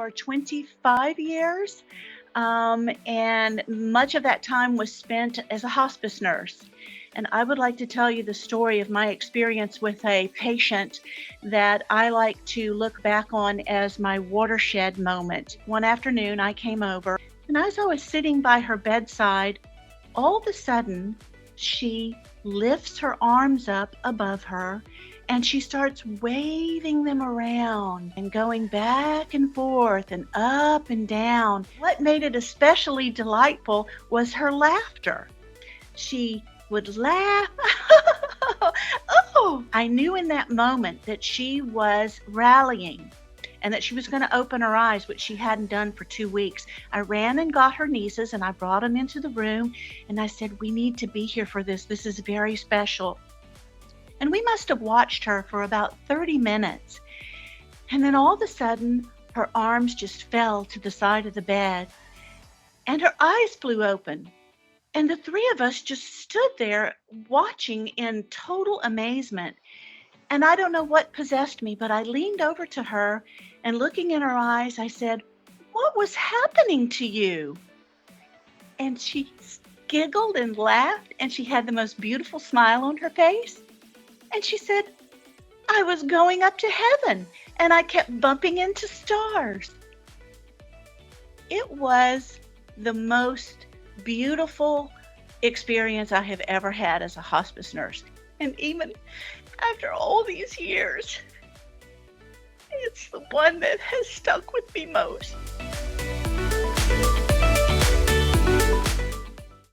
for 25 years, and much of that time was spent as a hospice nurse. And I would like to tell you the story of my experience with a patient that I like to look back on as my watershed moment. One afternoon, I came over, and as I was sitting by her bedside, all of a sudden, she lifts her arms up above her and she starts waving them around and going back and forth and up and down. What made it especially delightful was her laughter. She would laugh. Oh, I knew in that moment that she was rallying and that she was going to open her eyes, which she hadn't done for 2 weeks. I ran and got her nieces and I brought them into the room and I said, we need to be here for this. This is very special. And we must have watched her for about 30 minutes. And then all of a sudden, her arms just fell to the side of the bed and her eyes flew open. And the three of us just stood there watching in total amazement. And I don't know what possessed me, but I leaned over to her and looking in her eyes, I said, what was happening to you? And she giggled and laughed and she had the most beautiful smile on her face. And she said, I was going up to heaven and I kept bumping into stars. It was the most beautiful experience I have ever had as a hospice nurse. And even after all these years, it's the one that has stuck with me most.